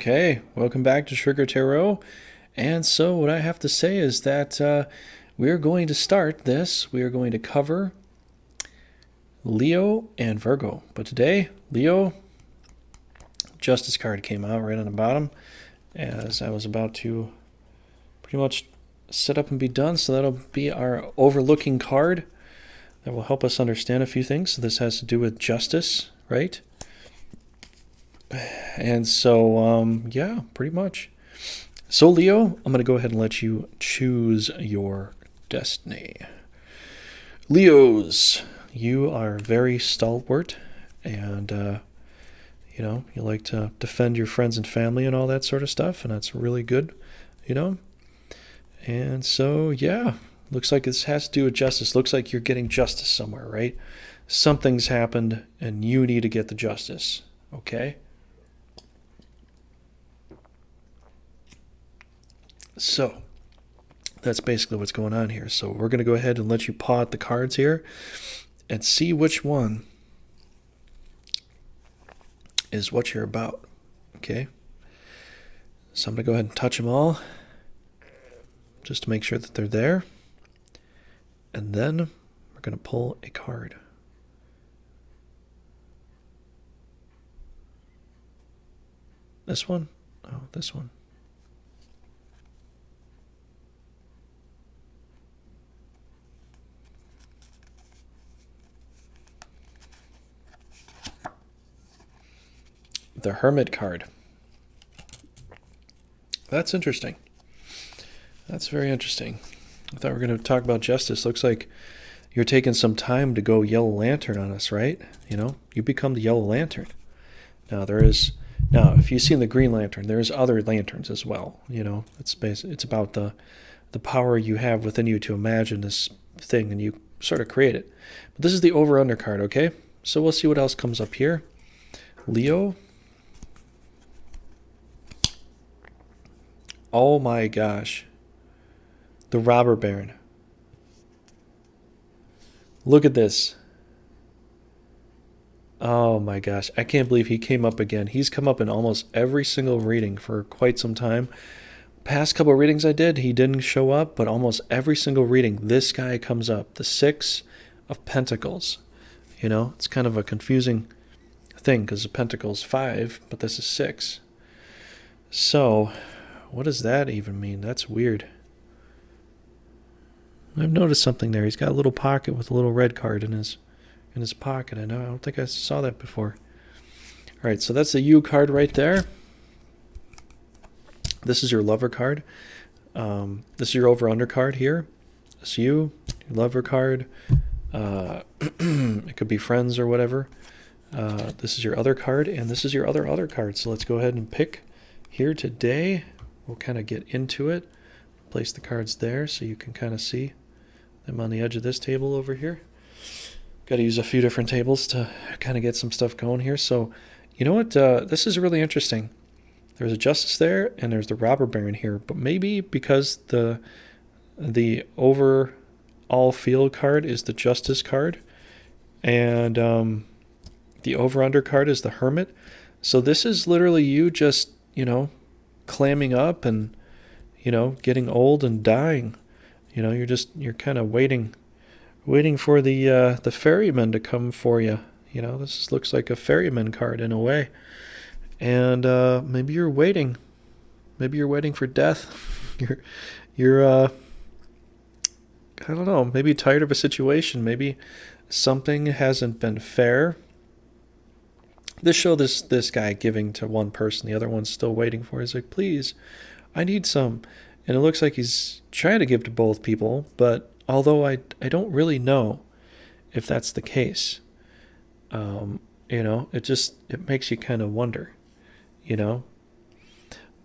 Okay, welcome back to Trigger Tarot. And so what I have to say is that we're going to start this. We are going to cover Leo and Virgo. But today, Leo, Justice card came out right on the bottom as I was about to pretty much set up and be done. So that'll be our overlooking card that will help us understand a few things. So this has to do with justice, right? And so, yeah, pretty much. So, Leo, I'm going to go ahead and let you choose your destiny. Leos, you are very stalwart and, you like to defend your friends and family and all that sort of stuff, and that's really good, And so, yeah, looks like this has to do with justice. Looks like you're getting justice somewhere, right? Something's happened, and you need to get the justice, okay? So that's basically what's going on here. So we're going to go ahead and let you paw at the cards here and see which one is what you're about. Okay. So I'm going to go ahead and touch them all just to make sure that they're there. And then we're going to pull a card. This one? Oh, this one. The Hermit card. That's interesting. That's very interesting. I thought we were going to talk about justice. Looks like you're taking some time to go Yellow Lantern on us, right? You become the Yellow Lantern. Now, if you've seen the Green Lantern, there's other lanterns as well. It's about the power you have within you to imagine this thing, and you sort of create it. But this is the over-under card, okay? So we'll see what else comes up here. Leo. Oh my gosh. The Robber Baron. Look at this. Oh my gosh. I can't believe he came up again. He's come up in almost every single reading for quite some time. Past couple of readings I did, he didn't show up, but almost every single reading, this guy comes up. The Six of Pentacles. It's kind of a confusing thing because the Pentacles 5, but this is 6. So what does that even mean? That's weird. I've noticed something there. He's got a little pocket with a little red card in his pocket. I don't think I saw that before. All right, so that's the U card right there. This is your Lover card. This is your over-under card here. This you, your Lover card. It could be friends or whatever. This is your other card, and this is your other card. So let's go ahead and pick here today. We'll kind of get into it. Place the cards there so you can kind of see them on the edge of this table over here. Got to use a few different tables to kind of get some stuff going here. So, you know what? This is really interesting. There's a Justice there, and there's the Robber Baron here. But maybe because the overall field card is the Justice card, and the over-under card is the Hermit. So this is literally you just, clamming up and, getting old and dying. You're kind of waiting for the ferryman to come for you. This looks like a ferryman card in a way. And maybe you're waiting. Maybe you're waiting for death. You're I don't know, maybe tired of a situation. Maybe something hasn't been fair. This show this guy giving to one person, the other one's still waiting for. He's like, please, I need some. And it looks like he's trying to give to both people, but although I don't really know if that's the case, it makes you kind of wonder,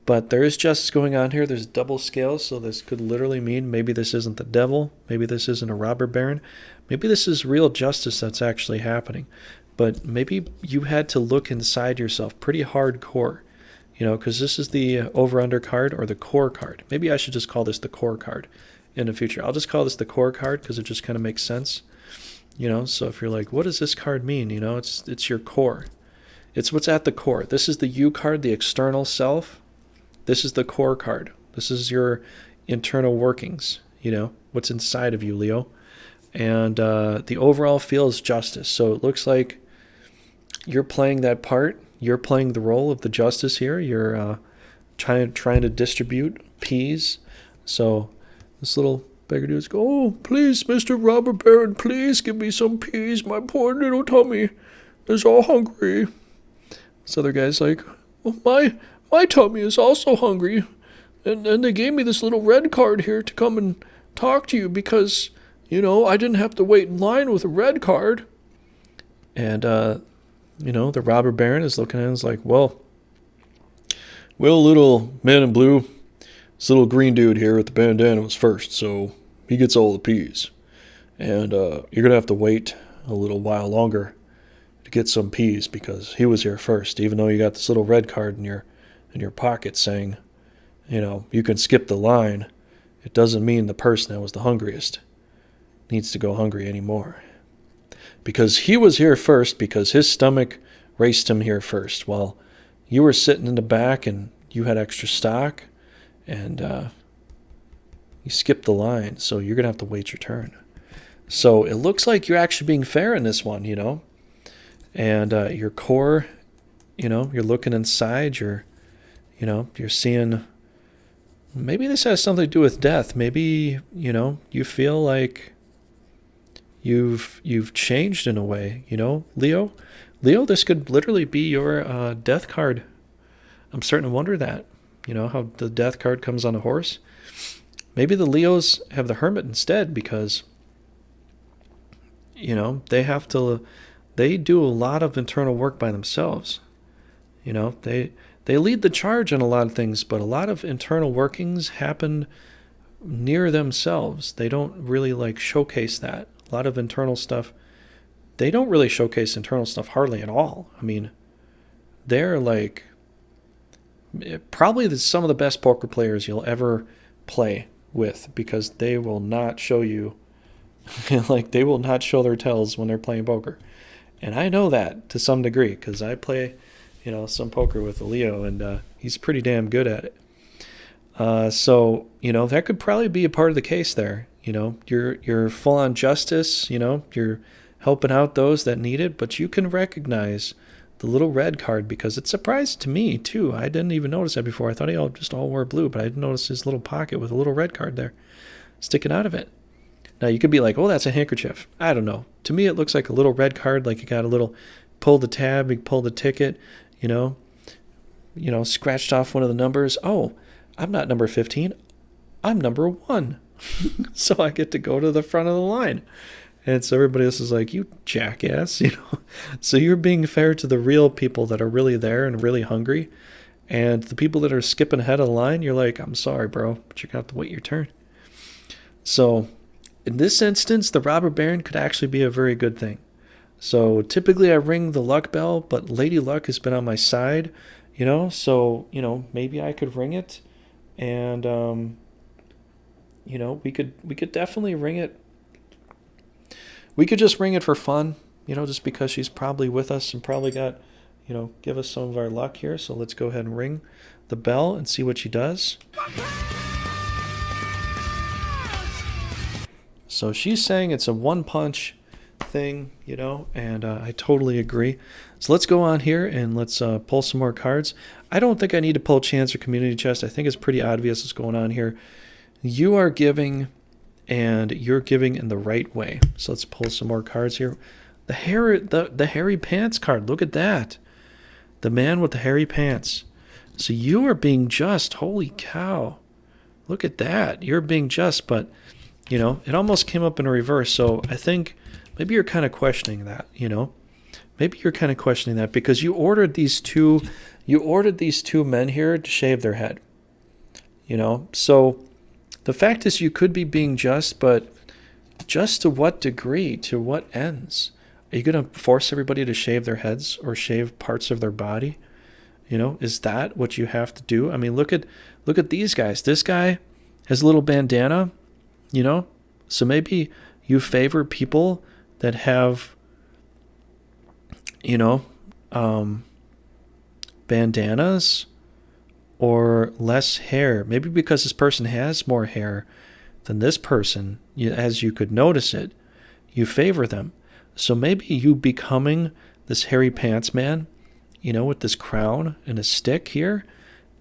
But there is justice going on here. There's double scales, so this could literally mean maybe this isn't the devil, maybe this isn't a robber baron, maybe this is real justice that's actually happening. But maybe you had to look inside yourself pretty hardcore, because this is the over-under card or the core card. Maybe I should just call this the core card in the future. I'll just call this the core card because it just kind of makes sense. So if you're like, what does this card mean? It's your core. It's what's at the core. This is the you card, the external self. This is the core card. This is your internal workings, what's inside of you, Leo. And the overall feel is justice. So it looks like you're playing that part. You're playing the role of the justice here. You're trying to distribute peas. So this little beggar dude's go, oh, please, Mr. Robber Baron, please give me some peas. My poor little tummy is all hungry. This other guy's like, oh, my tummy is also hungry. And they gave me this little red card here to come and talk to you because, I didn't have to wait in line with a red card. And, the robber baron is looking at him and is like, well, little man in blue, this little green dude here with the bandana was first, so he gets all the peas. And you're going to have to wait a little while longer to get some peas because he was here first, even though you got this little red card in your pocket saying, you can skip the line. It doesn't mean the person that was the hungriest needs to go hungry anymore. Because he was here first because his stomach raced him here first. While you were sitting in the back and you had extra stock and you skipped the line. So you're going to have to wait your turn. So it looks like you're actually being fair in this one, And your core, you're looking inside. You're seeing... Maybe this has something to do with death. Maybe, you feel like you've changed in a way, Leo. Leo, this could literally be your death card. I'm starting to wonder that, how the death card comes on a horse. Maybe the Leos have the Hermit instead because, they do a lot of internal work by themselves. They lead the charge on a lot of things, but a lot of internal workings happen near themselves. They don't really showcase that. A lot of internal stuff. They don't really showcase internal stuff hardly at all. I mean, they're probably some of the best poker players you'll ever play with because they will not show you, they will not show their tells when they're playing poker. And I know that to some degree because I play some poker with a Leo, and he's pretty damn good at it. So, that could probably be a part of the case there. You're full on justice, you're helping out those that need it, but you can recognize the little red card because it surprised to me, too. I didn't even notice that before. I thought he all wore blue, but I didn't notice his little pocket with a little red card there sticking out of it. Now, you could be like, oh, that's a handkerchief. I don't know. To me, it looks like a little red card, like you got a little, pull the tab, you pull the ticket, scratched off one of the numbers. Oh, I'm not number 15. I'm number 1. So I get to go to the front of the line. And so everybody else is like, you jackass, So you're being fair to the real people that are really there and really hungry. And the people that are skipping ahead of the line, you're like, I'm sorry, bro, but you're going to have to wait your turn. So in this instance, the robber baron could actually be a very good thing. So typically I ring the luck bell, but Lady Luck has been on my side, so, maybe I could ring it and, we could definitely ring it. We could just ring it for fun, just because she's probably with us and probably got, give us some of our luck here. So let's go ahead and ring the bell and see what she does. So she's saying it's a one punch thing, and I totally agree. So let's go on here and let's pull some more cards. I don't think I need to pull Chance or Community Chest. I think it's pretty obvious what's going on here. You are giving, and you're giving in the right way. So let's pull some more cards here. The hairy pants card. Look at that. The man with the hairy pants. So you are being just. Holy cow. Look at that. You're being just, but, it almost came up in reverse. So I think maybe you're kind of questioning that, Maybe you're kind of questioning that because you ordered these two men here to shave their head. So the fact is you could be being just, but just to what degree, to what ends? Are you going to force everybody to shave their heads or shave parts of their body? Is that what you have to do? I mean, look at these guys. This guy has a little bandana, so maybe you favor people that have, bandanas or less hair. Maybe because this person has more hair than this person, as you could notice it, you favor them. So maybe you becoming this hairy pants man, with this crown and a stick here,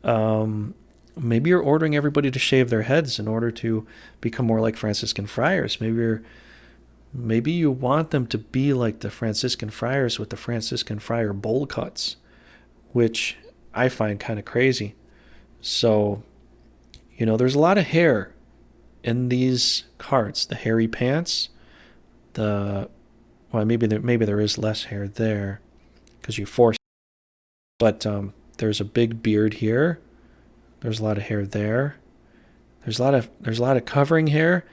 maybe you're ordering everybody to shave their heads in order to become more like Franciscan friars. Maybe you want them to be like the Franciscan friars with the Franciscan friar bowl cuts, which I find kind of crazy. So, there's a lot of hair in these cards. The hairy pants, maybe there is less hair there because you force it. But there's a big beard here. There's a lot of hair there. There's a lot of covering hair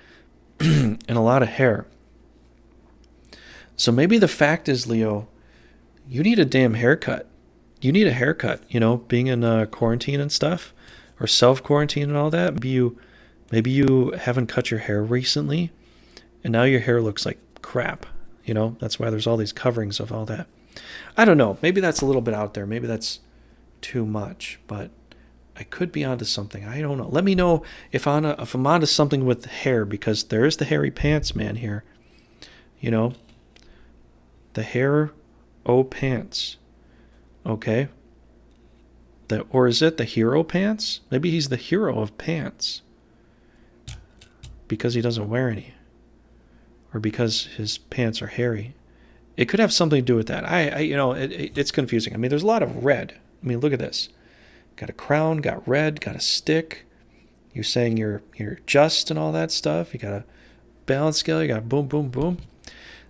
and a lot of hair. So maybe the fact is, Leo, you need a damn haircut. You need a haircut, being in quarantine and stuff, or self-quarantine and all that. Maybe you haven't cut your hair recently, and now your hair looks like crap. That's why there's all these coverings of all that. I don't know. Maybe that's a little bit out there. Maybe that's too much, but I could be onto something. I don't know. Let me know if I'm onto something with hair, because there is the hairy pants man here. The hair pants. Okay. Or is it the hero pants? Maybe he's the hero of pants because he doesn't wear any, or because his pants are hairy. It could have something to do with that. It's confusing. I mean, there's a lot of red. I mean, look at this. Got a crown, got red, got a stick. You're saying you're just and all that stuff. You got a balance scale. You got boom, boom, boom.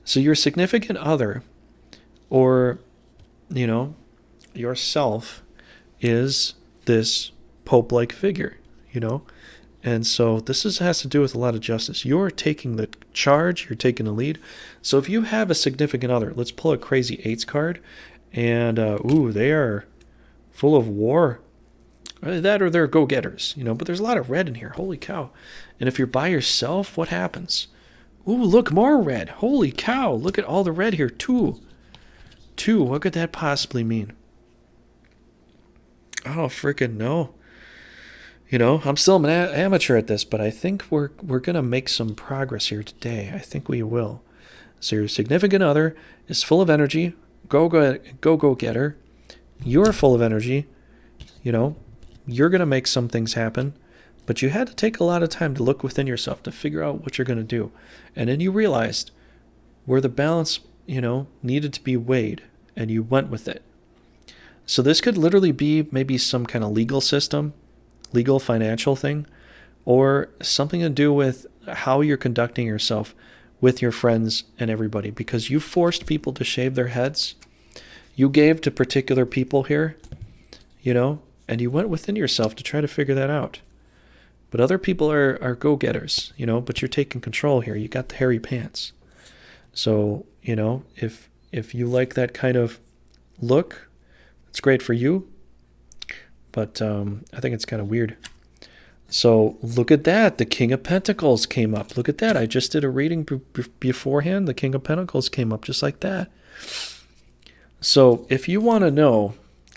So your significant other, or yourself, is this Pope-like figure, And so this has to do with a lot of justice. You're taking the charge. You're taking the lead. So if you have a significant other, let's pull a crazy eights card, and they are full of war. That, or they're go-getters, But there's a lot of red in here. Holy cow! And if you're by yourself, what happens? Ooh, look, more red. Holy cow! Look at all the red here. Two. What could that possibly mean? Oh, freaking no. I'm still an amateur at this, but I think we're going to make some progress here today. I think we will. So your significant other is full of energy, go-getter. You're full of energy. You're going to make some things happen, but you had to take a lot of time to look within yourself to figure out what you're going to do. And then you realized where the balance, needed to be weighed, and you went with it. So this could literally be maybe some kind of legal system, legal financial thing, or something to do with how you're conducting yourself with your friends and everybody, because you forced people to shave their heads. You gave to particular people here, and you went within yourself to try to figure that out. But other people are go-getters, but you're taking control here. You got the hairy pants. So, if you like that kind of look, it's great for you. But I think it's kind of weird. So look at that. The King of Pentacles came up. Look at that. I just did a reading beforehand. The King of Pentacles came up just like that. So if you want to know,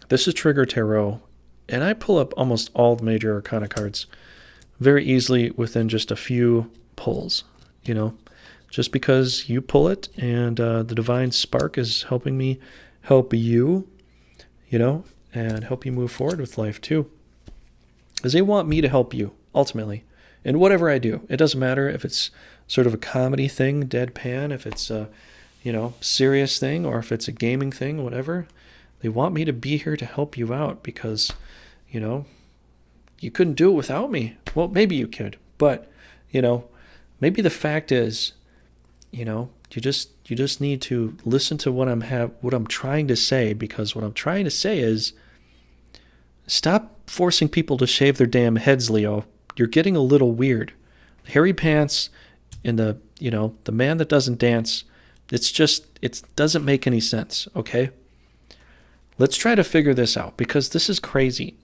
this is Trigger Tarot, and I pull up almost all the major arcana cards very easily within just a few pulls, just because you pull it, and the divine spark is helping me help you, and help you move forward with life too. Because they want me to help you, ultimately. And whatever I do, it doesn't matter if it's sort of a comedy thing, deadpan, if it's a, serious thing, or if it's a gaming thing, whatever. They want me to be here to help you out because, you couldn't do it without me. Well, maybe you could, but, maybe the fact is, you just need to listen to what I'm trying to say, because what I'm trying to say is stop forcing people to shave their damn heads, Leo. You're getting a little weird. Hairy pants and the man that doesn't dance, it doesn't make any sense, okay? Let's try to figure this out, because this is crazy,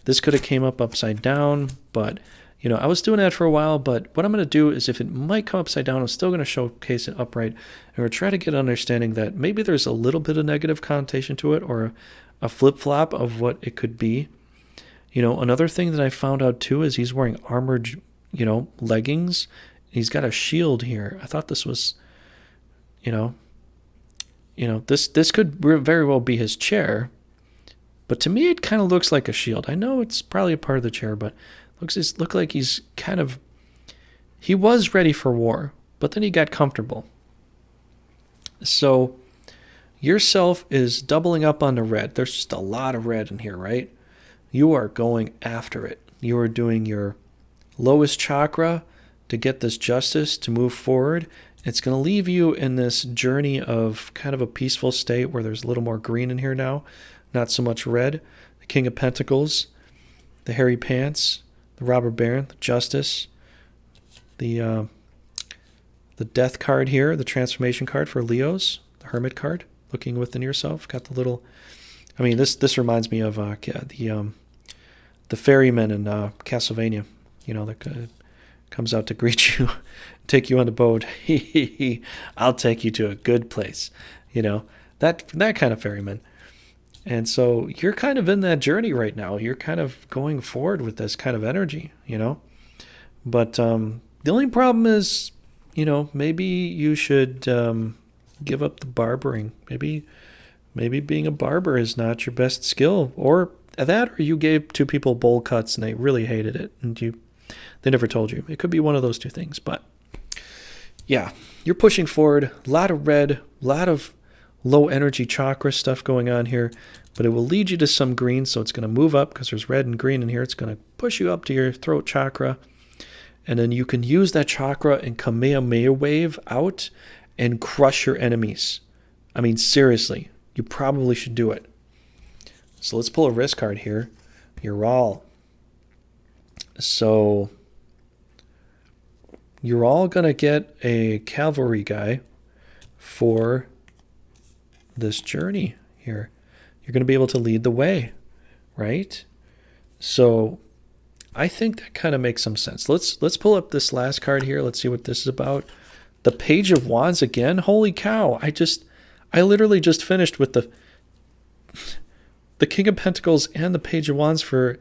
This could have came up upside down, but I was doing that for a while, but what I'm going to do is, if it might come upside down, I'm still going to showcase it upright, and we'll try to get an understanding that maybe there's a little bit of negative connotation to it, or a flip-flop of what it could be. You know, another thing that I found out too is he's wearing armored, you know, leggings. He's got a shield here. I thought this was, you know, this could very well be his chair. But to me, it kind of looks like a shield. I know it's probably a part of the chair, but look like he's kind of, he was ready for war, but then he got comfortable. So yourself is doubling up on the red. There's just a lot of red in here, right? You are going after it. You are doing your lowest chakra to get this justice to move forward. It's going to leave you in this journey of kind of a peaceful state where there's a little more green in here now, not so much red. The King of Pentacles, the hairy pants, the robber baron, the justice, the death card here, the transformation card for Leos, the hermit card, looking within yourself. Got the little, I mean, this reminds me of the ferryman in Castlevania, you know, that comes out to greet you, take you on the boat. I'll take you to a good place, you know, that kind of ferryman. And so you're kind of in that journey right now. You're kind of going forward with this kind of energy, you know. But the only problem is, you know, maybe you should give up the barbering. Maybe being a barber is not your best skill, or that, or you gave two people bowl cuts and they really hated it, and they never told you. It could be one of those two things. But yeah, you're pushing forward. A lot of red, a lot of low energy chakra stuff going on here, but it will lead you to some green. So it's going to move up because there's red and green in here. It's going to push you up to your throat chakra. And then you can use that chakra and Kamehameha wave out and crush your enemies. I mean, seriously, you probably should do it. So let's pull a risk card here. You're all. So you're all going to get a cavalry guy for this journey here. You're going to be able to lead the way, right? So I think that kind of makes some sense. Let's pull up this last card here. Let's see what this is about. The Page of Wands again. Holy cow. I literally just finished with the King of Pentacles and the Page of Wands for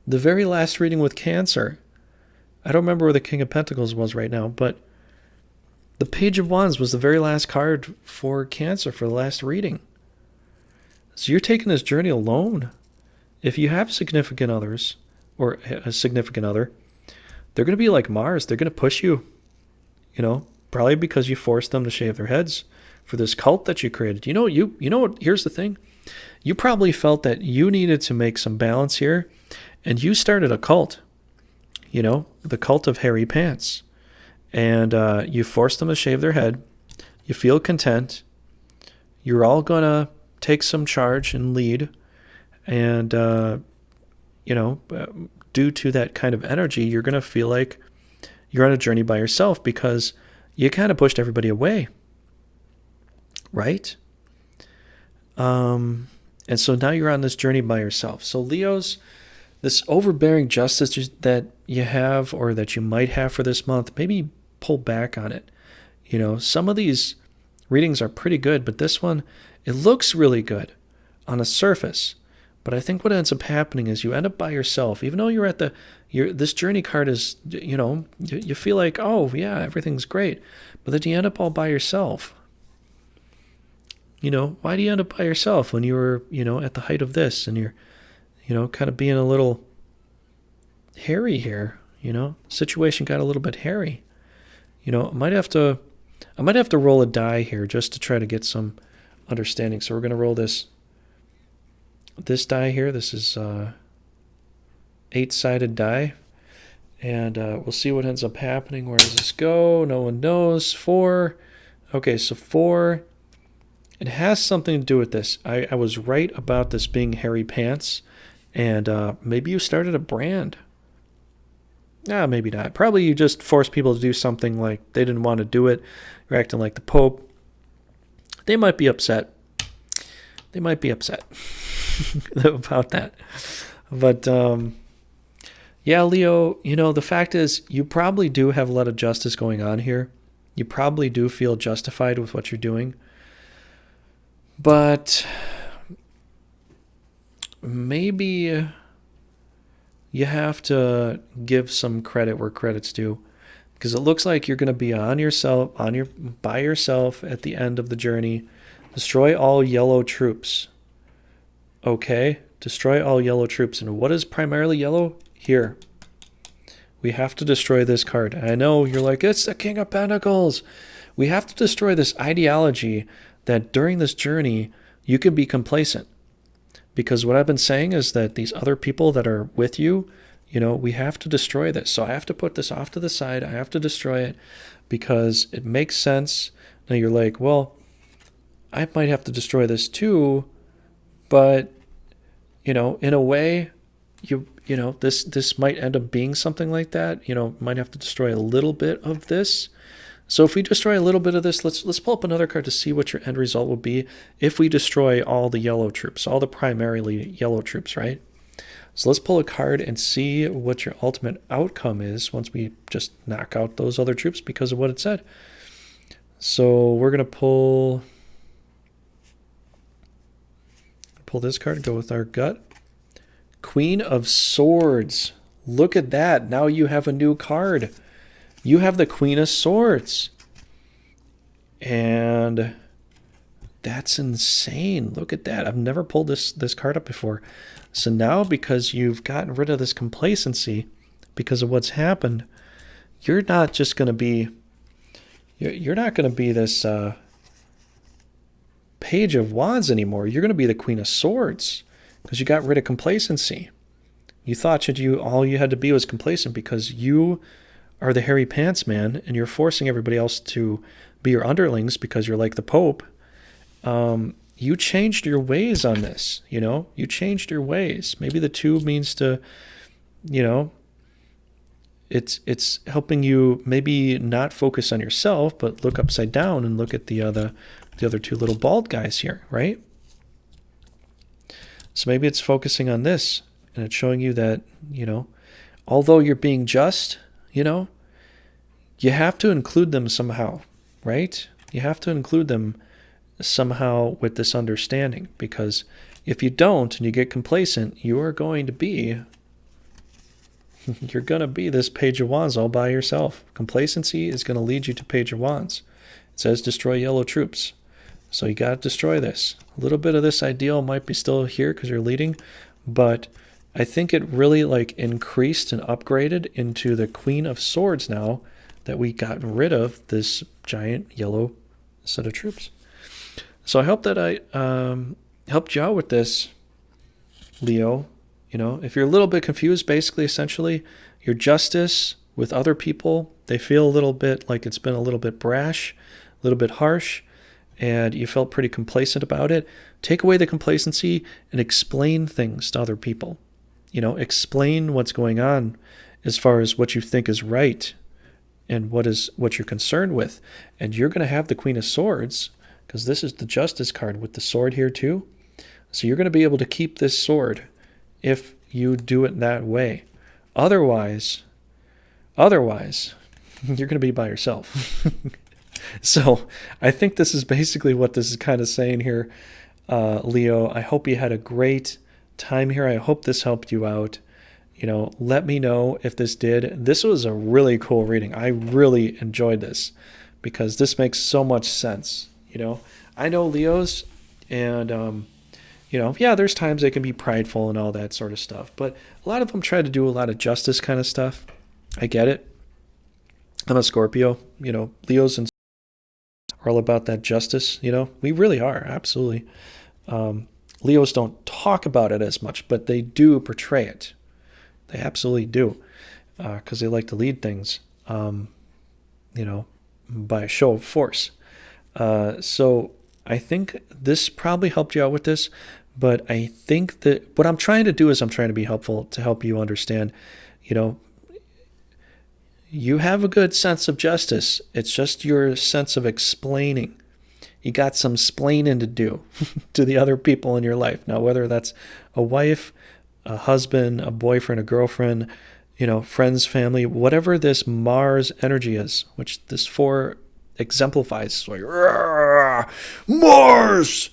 the very last reading with Cancer. I don't remember where the King of Pentacles was right now, but the Page of Wands was the very last card for Cancer for the last reading. So you're taking this journey alone. If you have significant others, or a significant other, they're going to be like Mars. They're going to push you, you know, probably because you forced them to shave their heads for this cult that you created. You know, here's the thing. You probably felt that you needed to make some balance here, and you started a cult, you know, the cult of hairy pants. And you forced them to shave their head. You feel content. You're all going to take some charge and lead. And, you know, due to that kind of energy, you're going to feel like you're on a journey by yourself because you kind of pushed everybody away. Right? And so now you're on this journey by yourself. So Leos, this overbearing justice that you have or that you might have for this month, maybe pull back on it. You know, some of these readings are pretty good, but this one, it looks really good on a surface. But I think what ends up happening is you end up by yourself, even though you're at this journey card is, you know, you feel like, oh yeah, everything's great. But then you end up all by yourself. You know, why do you end up by yourself when you were, you know, at the height of this and you're, you know, kind of being a little hairy here, you know, situation got a little bit hairy. You know, I might have to roll a die here just to try to get some understanding. So we're going to roll this die here. This is 8-sided die. And we'll see what ends up happening. Where does this go? No one knows. 4. Okay, so 4. It has something to do with this. I was right about this being hairy pants. And maybe you started a brand. Maybe not. Probably you just forced people to do something like they didn't want to do it. You're acting like the Pope. They might be upset. About that. But, yeah, Leo, you know, the fact is you probably do have a lot of justice going on here. You probably do feel justified with what you're doing. But maybe you have to give some credit where credit's due, because it looks like you're going to be by yourself at the end of the journey. Destroy all yellow troops. Okay, destroy all yellow troops. And what is primarily yellow? Here. We have to destroy this card. I know you're like, it's the King of Pentacles. We have to destroy this ideology that during this journey, you can be complacent. Because what I've been saying is that these other people that are with you, we have to destroy this. So I have to put this off to the side. I have to destroy it because it makes sense. Now you're like, well, I might have to destroy this too, but, in a way, this might end up being something like that. Might have to destroy a little bit of this. So if we destroy a little bit of this, let's pull up another card to see what your end result will be if we destroy all the yellow troops, all the primarily yellow troops, right? So let's pull a card and see what your ultimate outcome is once we just knock out those other troops because of what it said. So we're going to pull this card and go with our gut. Queen of Swords. Look at that. Now you have a new card. You have the Queen of Swords. And that's insane. Look at that. I've never pulled this card up before. So now, because you've gotten rid of this complacency because of what's happened, you're not just going to be... You're not going to be this Page of Wands anymore. You're going to be the Queen of Swords because you got rid of complacency. You thought all you had to be was complacent because you are the hairy pants man and you're forcing everybody else to be your underlings because you're like the Pope. You changed your ways on this, You changed your ways. Maybe the two means to, it's helping you maybe not focus on yourself, but look upside down and look at the other two little bald guys here, right? So maybe it's focusing on this and it's showing you that, although you're being just, you have to include them somehow, right? You have to include them somehow with this understanding, because if you don't and you get complacent, you're going to be this Page of Wands all by yourself. Complacency is going to lead you to Page of Wands. It says destroy yellow troops. So you got to destroy this. A little bit of this ideal might be still here because you're leading, but I think it really increased and upgraded into the Queen of Swords now that we got rid of this giant yellow set of troops. So I hope that I helped you out with this, Leo. If you're a little bit confused, basically, essentially, your justice with other people, they feel a little bit like it's been a little bit brash, a little bit harsh, and you felt pretty complacent about it. Take away the complacency and explain things to other people. Explain what's going on as far as what you think is right and what you're concerned with. And you're going to have the Queen of Swords, because this is the Justice card with the sword here too. So you're going to be able to keep this sword if you do it that way. Otherwise, you're going to be by yourself. So I think this is basically what this is kind of saying here, Leo. I hope you had a great time here. I hope this helped you out. Let me know if this did. This was a really cool reading. I really enjoyed this because this makes so much sense. I know Leos, and there's times they can be prideful and all that sort of stuff, but a lot of them try to do a lot of justice kind of stuff. I get it. I'm a Scorpio. Leos and are all about that justice. We really are, absolutely. Leos don't talk about it as much, but they do portray it. They absolutely do, because they like to lead things, by a show of force. So I think this probably helped you out with this, but I think that what I'm trying to do is I'm trying to be helpful to help you understand, you have a good sense of justice. It's just your sense of explaining. You got some splaining to do to the other people in your life. Now, whether that's a wife, a husband, a boyfriend, a girlfriend, friends, family, whatever this Mars energy is, which this 4 exemplifies, like Mars,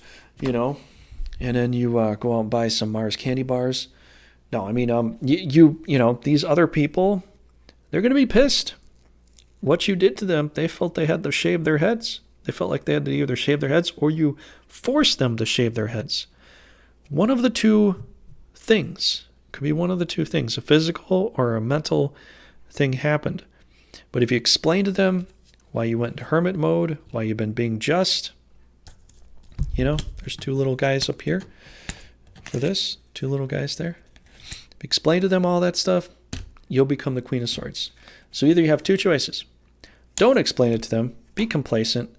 and then you go out and buy some Mars candy bars. No, I mean, you know, these other people, they're going to be pissed. What you did to them, they felt they had to shave their heads. They felt like they had to either shave their heads or you forced them to shave their heads. One of the two things. Could be one of the two things. A physical or a mental thing happened. But if you explain to them why you went into hermit mode, why you've been being just, you know, there's two little guys up here for this. Two little guys there. If you explain to them all that stuff, you'll become the Queen of Swords. So either you have two choices. Don't explain it to them. Be complacent.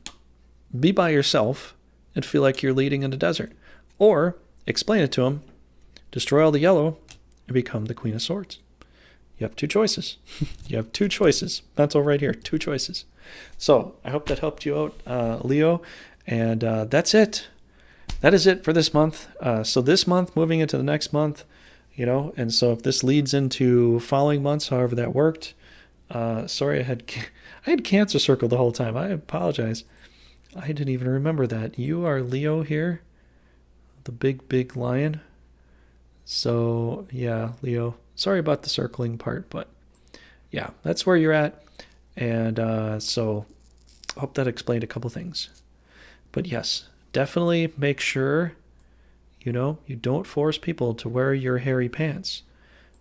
Be by yourself and feel like you're leading in the desert. Or explain it to them. Destroy all the yellow and become the Queen of Swords. You have two choices. You have two choices. Mental right here. Two choices. So I hope that helped you out, Leo. And that's it. That is it for this month. So this month, moving into the next month, you know, and so if this leads into following months, however that worked, sorry, I had Cancer circled the whole time. I apologize. I didn't even remember that. You are Leo here, the big lion. So yeah, Leo. Sorry about the circling part, but yeah, that's where you're at. And so I hope that explained a couple things. But yes, definitely make sure, you know, you don't force people to wear your hairy pants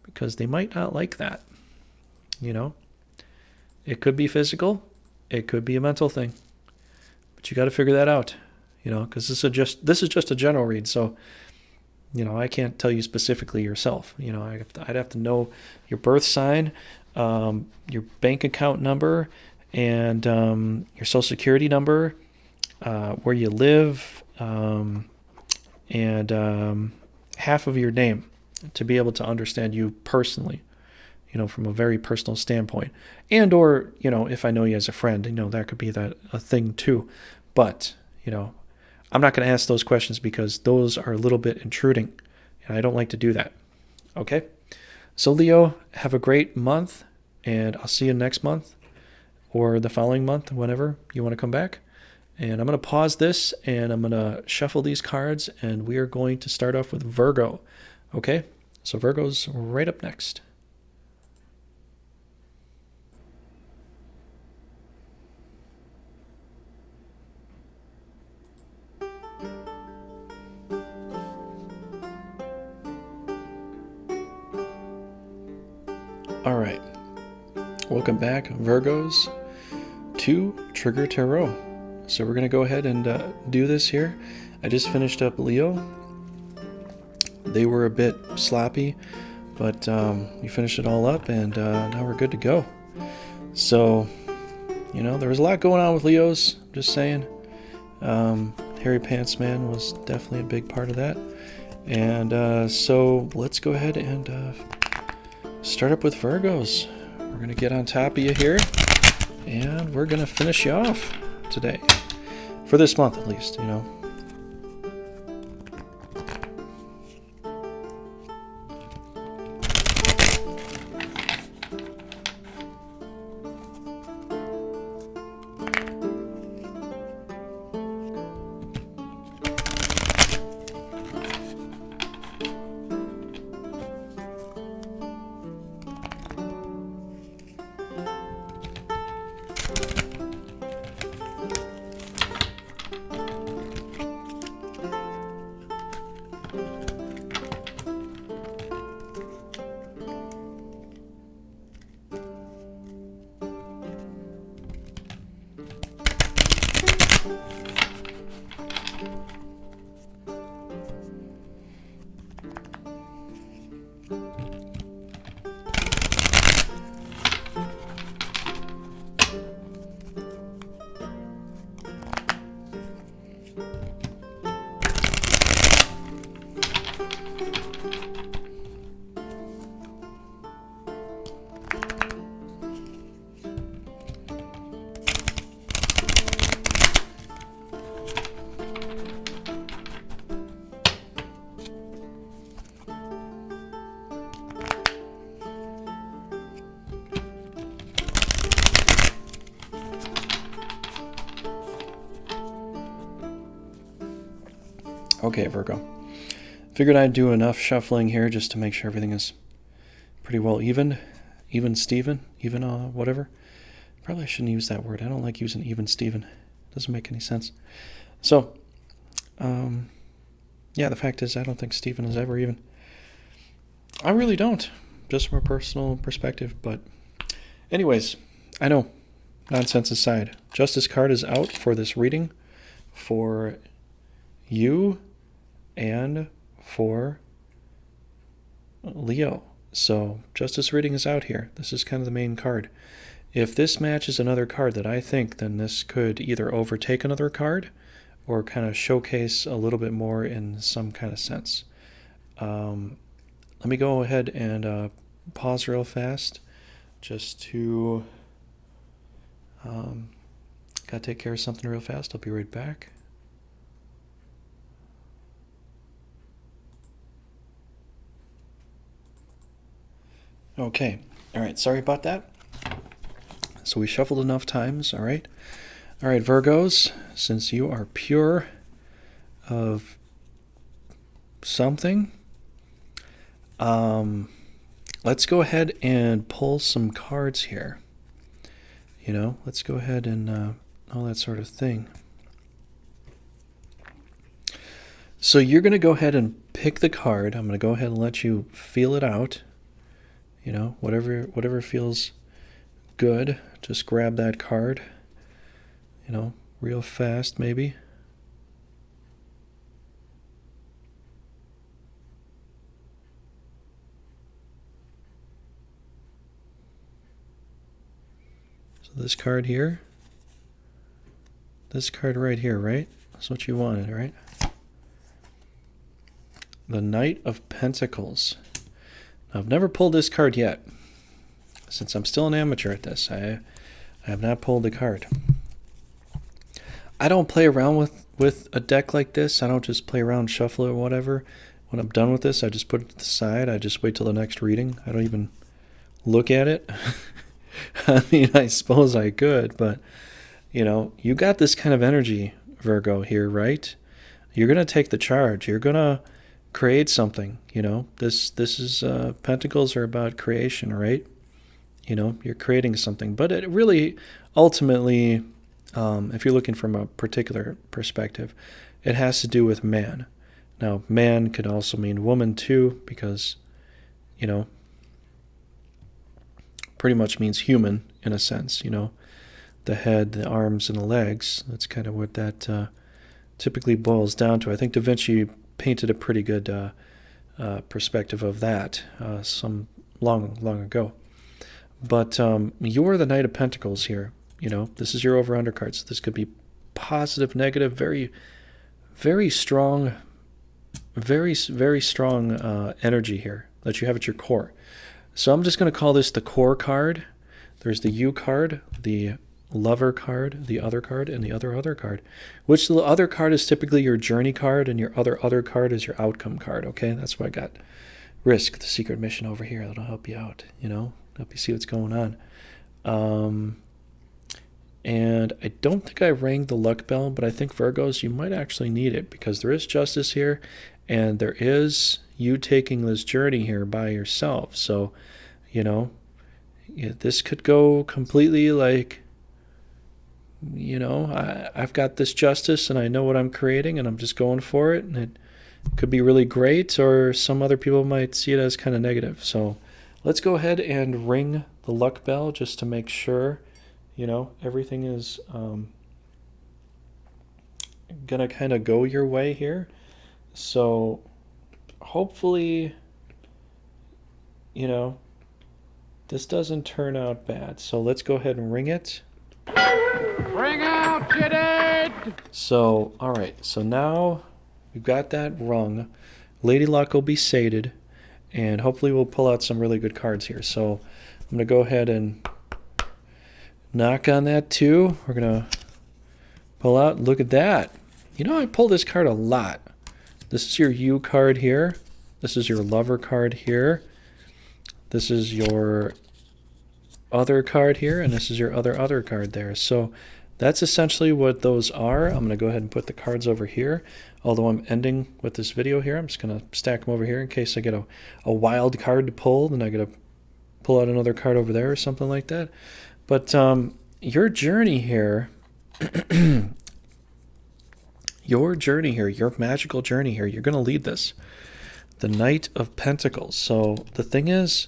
because they might not like that. You know, it could be physical. It could be a mental thing. But you got to figure that out, you know, because this is just a general read. So, you know, I can't tell you specifically yourself. You know, I'd have to know your birth sign, your bank account number, and your social security number, where you live, and half of your name to be able to understand you personally, you know, from a very personal standpoint. And or, you know, if I know you as a friend, you know, that could be a thing too. But, you know, I'm not going to ask those questions because those are a little bit intruding, and I don't like to do that. Okay? So, Leo, have a great month, and I'll see you next month or the following month, whenever you want to come back. And I'm going to pause this, and I'm going to shuffle these cards, and we are going to start off with Virgo. Okay? So, Virgo's right up next. All right, welcome back, Virgos, to Trigger Tarot. So we're going to go ahead and do this here. I just finished up Leo. They were a bit sloppy, but we finished it all up, and now we're good to go. So, you know, there was a lot going on with Leos, just saying. Hairy Pants Man was definitely a big part of that. And so let's go ahead and start up with Virgos. We're going to get on top of you here, and we're going to finish you off today. For this month, at least, you know. Okay, Virgo. Figured I'd do enough shuffling here just to make sure everything is pretty well even Steven, even whatever. Probably I shouldn't use that word. I don't like using even Steven. Doesn't make any sense. So, yeah, the fact is I don't think Steven is ever even. I really don't, just from a personal perspective. But anyways, I know, nonsense aside, Justice card is out for this reading for you and for Leo. So Justice reading is out here. This is kind of the main card. If this matches another card that I think, then this could either overtake another card or kind of showcase a little bit more in some kind of sense. Let me go ahead and pause real fast just to gotta take care of something real fast. I'll be right back. Okay, all right, sorry about that. So we shuffled enough times, all right? All right, Virgos, since you are pure of something, let's go ahead and pull some cards here. You know, let's go ahead and all that sort of thing. So you're going to go ahead and pick the card. I'm going to go ahead and let you feel it out. You know, whatever feels good, just grab that card, you know, real fast maybe. So this card here, this card right here, right? That's what you wanted, right? The Knight of Pentacles. Now, I've never pulled this card yet. Since I'm still an amateur at this, I have not pulled the card. I don't play around with a deck like this. I don't just play around, shuffle it or whatever. When I'm done with this, I just put it to the side. I just wait till the next reading. I don't even look at it. I mean, I suppose I could, but, you know, you got this kind of energy, Virgo, here, right? You're going to take the charge. You're going to create something, you know. This is, Pentacles are about creation, right? You know, you're creating something. But it really, ultimately, if you're looking from a particular perspective, it has to do with man. Now, man could also mean woman too, because, you know, pretty much means human in a sense, you know. The head, the arms, and the legs. That's kind of what that typically boils down to. I think Da Vinci painted a pretty good perspective of that some long ago. But you're the Knight of Pentacles here. You know, this is your over-under card. So this could be positive, negative, very, very strong, very strong energy here that you have at your core. So I'm just going to call this the core card. There's the you card, the lover card, the other card, and the other card. Which the other card is typically your journey card, and your other card is your outcome card. Okay, that's why I got Risk, the secret mission over here. That'll help you out, you know. Help you see what's going on. And I don't think I rang the luck bell, but I think Virgos, you might actually need it because there is justice here and there is you taking this journey here by yourself. So, you know, this could go completely like, you know, I've got this justice and I know what I'm creating and I'm just going for it. And it could be really great, or some other people might see it as kind of negative. So let's go ahead and ring the luck bell just to make sure, you know, everything is gonna kind of go your way here. So hopefully, you know, this doesn't turn out bad. So let's go ahead and ring it. Ring out, you dead! So, all right. So now we've got that rung. Lady Luck will be sated. And hopefully we'll pull out some really good cards here. So I'm going to go ahead and knock on that too. We're going to pull out. Look at that. You know, I pull this card a lot. This is your you card here. This is your lover card here. This is your other card here. And this is your other card there. So that's essentially what those are. I'm going to go ahead and put the cards over here. Although I'm ending with this video here, I'm just going to stack them over here in case I get a wild card to pull. Then I got to pull out another card over there or something like that. But your journey here, your magical journey here, you're going to lead this. The Knight of Pentacles. So the thing is,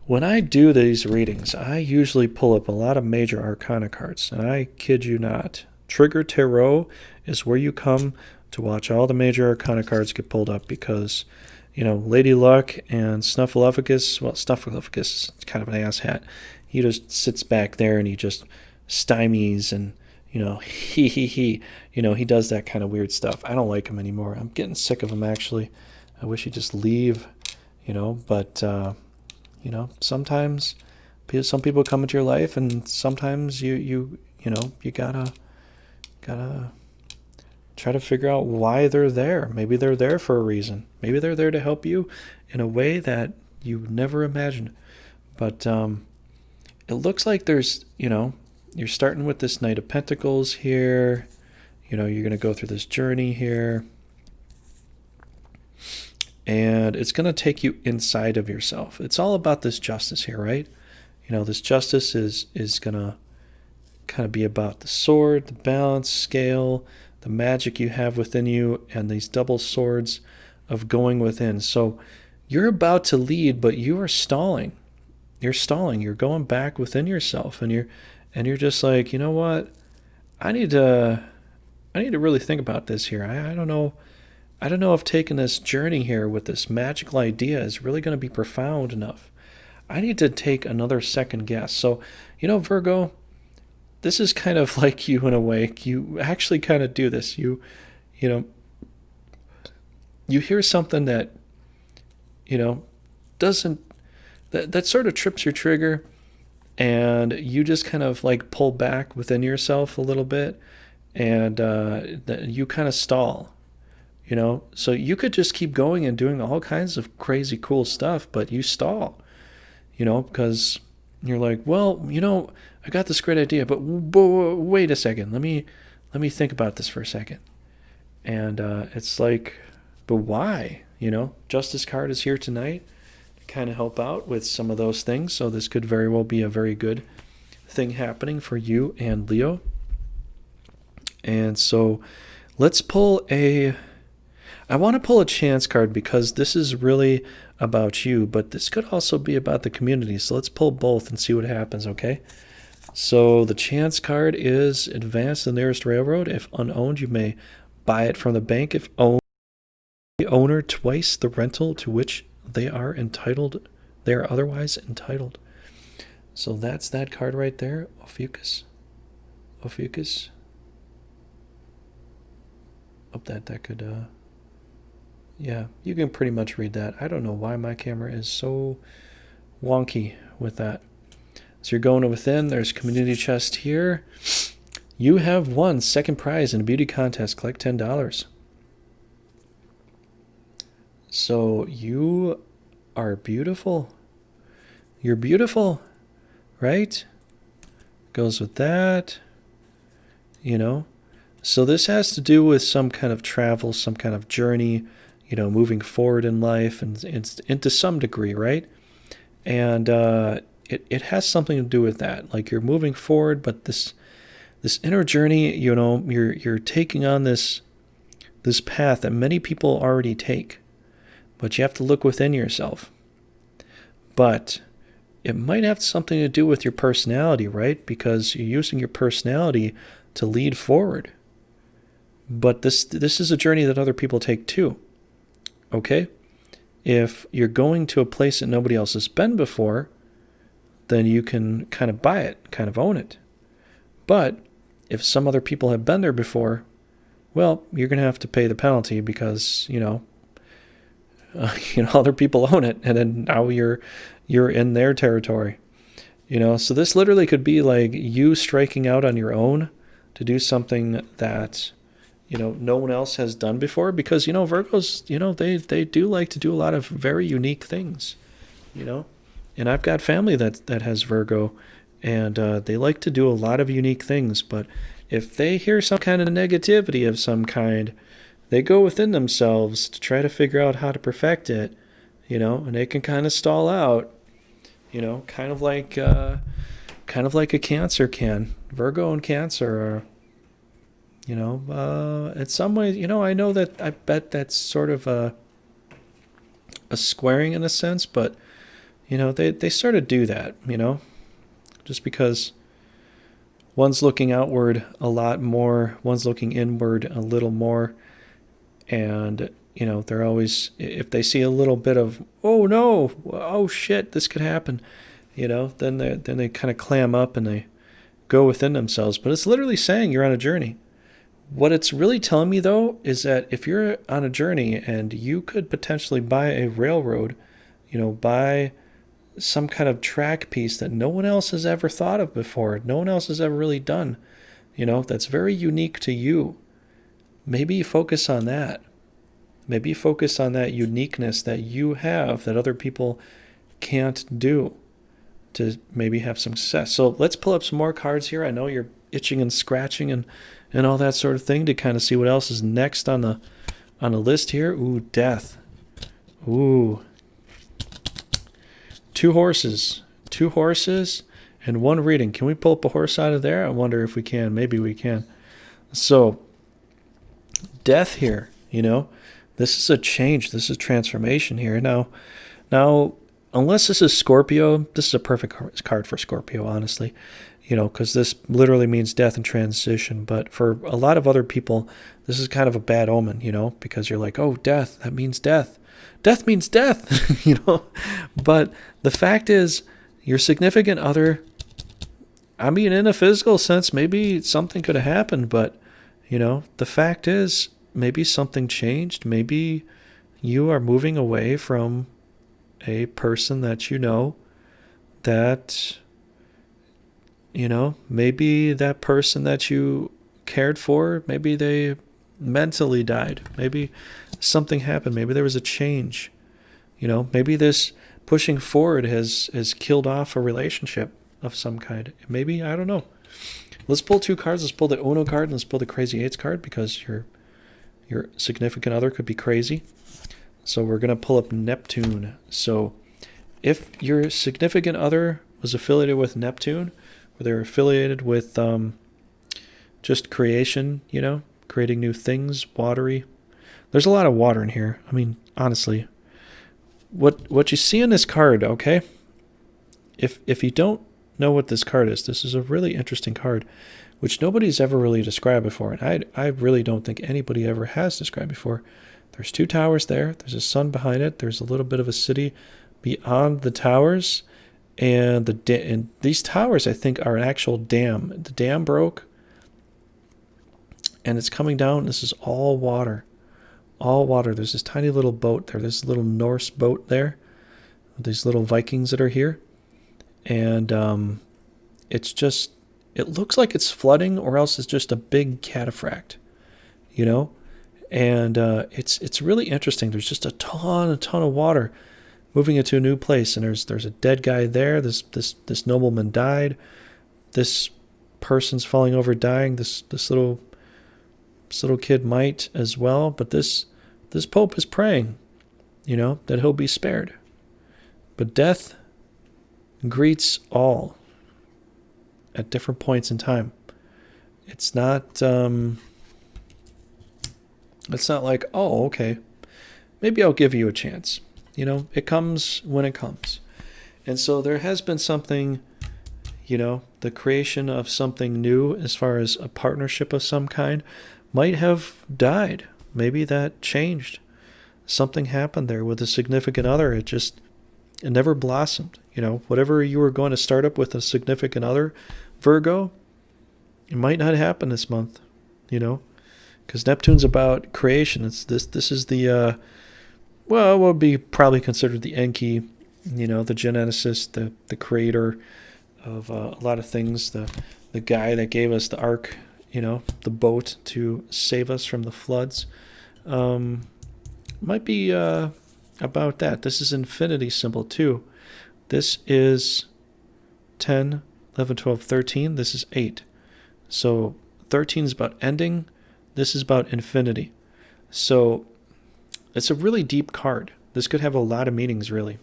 when I do these readings, I usually pull up a lot of major arcana cards. And I kid you not. Trigger Tarot is where you come to watch all the major arcana cards get pulled up because, you know, Lady Luck and Snuffleupagus, well, Snuffleupagus is kind of an asshat. He just sits back there and he just stymies and, you know, he, you know, he does that kind of weird stuff. I don't like him anymore. I'm getting sick of him, actually. I wish he'd just leave, you know, but, you know, sometimes some people come into your life and sometimes you know, you gotta try to figure out why they're there. Maybe they're there for a reason. Maybe they're there to help you in a way that you never imagined. But it looks like there's, you know, you're starting with this Knight of Pentacles here. You know, you're going to go through this journey here. And it's going to take you inside of yourself. It's all about this justice here, right? You know, this justice is going to kind of be about the sword, the balance scale, the magic you have within you, and these double swords of going within. So you're about to lead, but you are stalling. You're stalling. You're going back within yourself, and you're just like, you know what? I need to really think about this here. I don't know. I don't know if taking this journey here with this magical idea is really going to be profound enough. I need to take another second guess. So, you know, Virgo, this is kind of like you in a way. You actually kind of do this. You know, you hear something that, you know, doesn't, that sort of trips your trigger, and you just kind of like pull back within yourself a little bit, and you kind of stall. You know, so you could just keep going and doing all kinds of crazy cool stuff, but you stall, you know, because you're like, well, you know, I got this great idea, but wait a second. Let me think about this for a second. And it's like, but why? You know, Justice card is here tonight to kind of help out with some of those things. So this could very well be a very good thing happening for you and Leo. And so let's pull I want to pull a chance card because this is really about you, but this could also be about the community. So let's pull both and see what happens, okay? So the chance card is advance the nearest railroad. If unowned, you may buy it from the bank. If owned, the owner twice the rental to which they are entitled. They are otherwise entitled. So that's that card right there. Ophiuchus. Hope that could... yeah, you can pretty much read that. I don't know why my camera is so wonky with that. So you're going within. There's community chest here. You have won second prize in a beauty contest. Collect $10. So you are beautiful. You're beautiful, right? Goes with that. You know. So this has to do with some kind of travel, some kind of journey, you know, moving forward in life and to some degree, right? And it has something to do with that. Like you're moving forward, but this inner journey, you know, you're taking on this path that many people already take, but you have to look within yourself. But it might have something to do with your personality, right? Because you're using your personality to lead forward. But this is a journey that other people take too. Okay? If you're going to a place that nobody else has been before, then you can kind of buy it, kind of own it. But if some other people have been there before, well, you're going to have to pay the penalty because, you know, other people own it, and then now you're in their territory. You know, so this literally could be like you striking out on your own to do something that, you know, no one else has done before, because, you know, Virgos, you know, they do like to do a lot of very unique things, you know, and I've got family that has Virgo, And they like to do a lot of unique things, but if they hear some kind of negativity of some kind, they go within themselves to try to figure out how to perfect it, and they can kind of stall out, kind of like a Cancer can. Virgo and Cancer are, in some ways, I know that I bet that's sort of a squaring in a sense, but, they sort of do that, just because one's looking outward a lot more, one's looking inward a little more, and, they're always, if they see a little bit of, oh no, oh shit, this could happen, then they kind of clam up and they go within themselves. But it's literally saying you're on a journey. What it's really telling me, though, is that if you're on a journey and you could potentially buy a railroad, buy some kind of track piece that no one else has ever thought of before, no one else has ever really done, that's very unique to you. Maybe you focus on that. Maybe you focus on that uniqueness that you have that other people can't do to maybe have some success. So let's pull up some more cards here. I know you're itching and scratching and all that sort of thing to kind of see what else is next on the list here. Ooh, death. Ooh. Two horses and one reading. Can we pull up a horse out of there? I wonder if we can. Maybe we can. So death here, this is a change. This is transformation here. Now, unless this is Scorpio, this is a perfect card for Scorpio, honestly, because this literally means death and transition. But for a lot of other people, this is kind of a bad omen, because you're like, oh, death, that means death. Death means death, But the fact is, your significant other, I mean, in a physical sense, maybe something could have happened, but, the fact is, maybe something changed. Maybe you are moving away from a person that that, maybe that person that you cared for, maybe they mentally died. Maybe something happened. Maybe there was a change. Maybe this pushing forward has killed off a relationship of some kind. Maybe, I don't know. Let's pull two cards. Let's pull the Uno card and let's pull the Crazy Eights card, because your significant other could be crazy. So we're going to pull up Neptune. So if your significant other was affiliated with Neptune, or they're affiliated with just creation, creating new things, watery. There's a lot of water in here. I mean, honestly, what you see in this card, okay? If you don't know what this card is, this is a really interesting card, which nobody's ever really described before, and I really don't think anybody ever has described before. There's two towers there. There's a sun behind it. There's a little bit of a city beyond the towers, and these towers, I think, are an actual dam. The dam broke, and it's coming down. This is all water. All water. There's this tiny little boat there. There's a little Norse boat there. These little Vikings that are here. And it looks like it's flooding, or else it's just a big cataphract, And it's really interesting. There's just a ton of water moving into a new place, and there's a dead guy there. This nobleman died. This person's falling over, dying. This little kid might as well, but this Pope is praying, that he'll be spared. But death greets all at different points in time. It's not like, oh, okay, maybe I'll give you a chance. It comes when it comes. And so there has been something, the creation of something new as far as a partnership of some kind might have died. Maybe that changed. Something happened there with a significant other. It never blossomed. Whatever you were going to start up with a significant other, Virgo, it might not happen this month, because Neptune's about creation. This is the, what would be probably considered the Enki, the geneticist, the creator of a lot of things, the guy that gave us the ark, the boat to save us from the floods. Might be about that. This is infinity symbol too. This is 10 11, 12, 13. This is 8. So 13 is about ending. This is about infinity. So it's a really deep card. This could have a lot of meanings, really.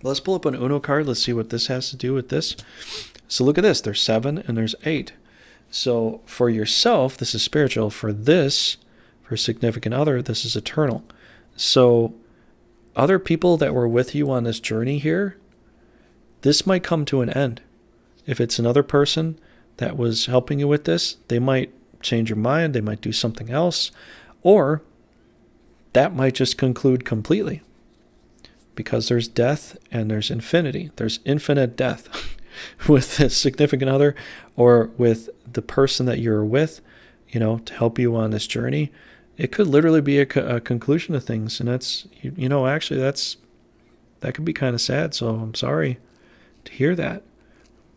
Let's pull up an Uno card. Let's see what this has to do with this. So look at this. There's 7 and there's 8. So for yourself, this is spiritual. For this, for a significant other, this is eternal. So other people that were with you on this journey here, this might come to an end. If it's another person that was helping you with this, they might change your mind. They might do something else. Or that might just conclude completely. Because there's death and there's infinity. There's infinite death with a significant other or with the person that you're with, you know, to help you on this journey. It could literally be a conclusion of things. And that's, you know, actually that could be kind of sad. So I'm sorry to hear that.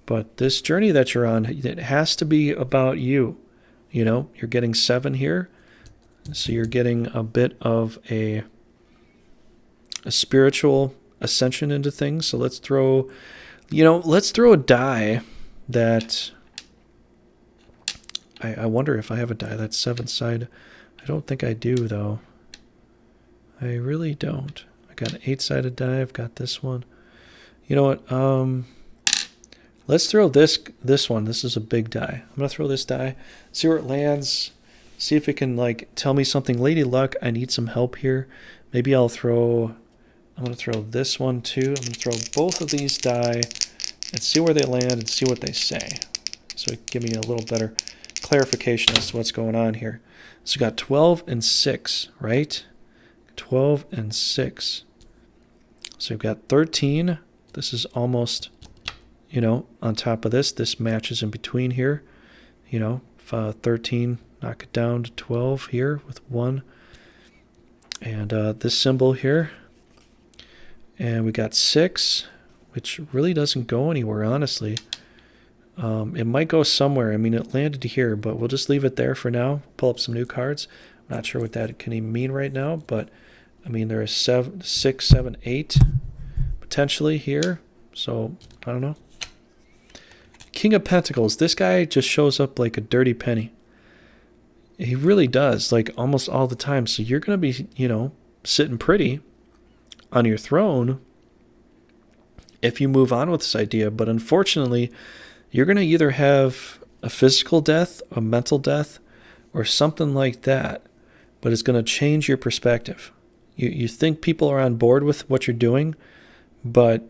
But this journey that you're on, it has to be about you. You know, you're getting 7 here. So you're getting a bit of a spiritual ascension into things. So let's throw a die that I wonder if I have a die that's 7 side. I don't think I do, though. I really don't. I got an 8-sided die. I've got this one. You know what? Let's throw this one. This is a big die. I'm gonna throw this die. See where it lands. See if it can like tell me something. Lady Luck, I need some help here. Maybe I'm gonna throw this one too. I'm gonna throw both of these die and see where they land and see what they say. So give me a little better clarification as to what's going on here. So we got 12 and 6, right? 12 and 6. So we've got 13. This is almost, you know, on top of this. This matches in between here. You know, 13, knock it down to 12 here with 1. And this symbol here. And we got 6, which really doesn't go anywhere, honestly. It might go somewhere. I mean, it landed here, but we'll just leave it there for now. Pull up some new cards. I'm not sure what that can even mean right now, but I mean, there is 7, 6, 7, 8 potentially here. So, I don't know. King of Pentacles. This guy just shows up like a dirty penny. He really does, like almost all the time. So you're going to be, you know, sitting pretty on your throne if you move on with this idea. But unfortunately, you're going to either have a physical death, a mental death, or something like that. But it's going to change your perspective. You think people are on board with what you're doing, but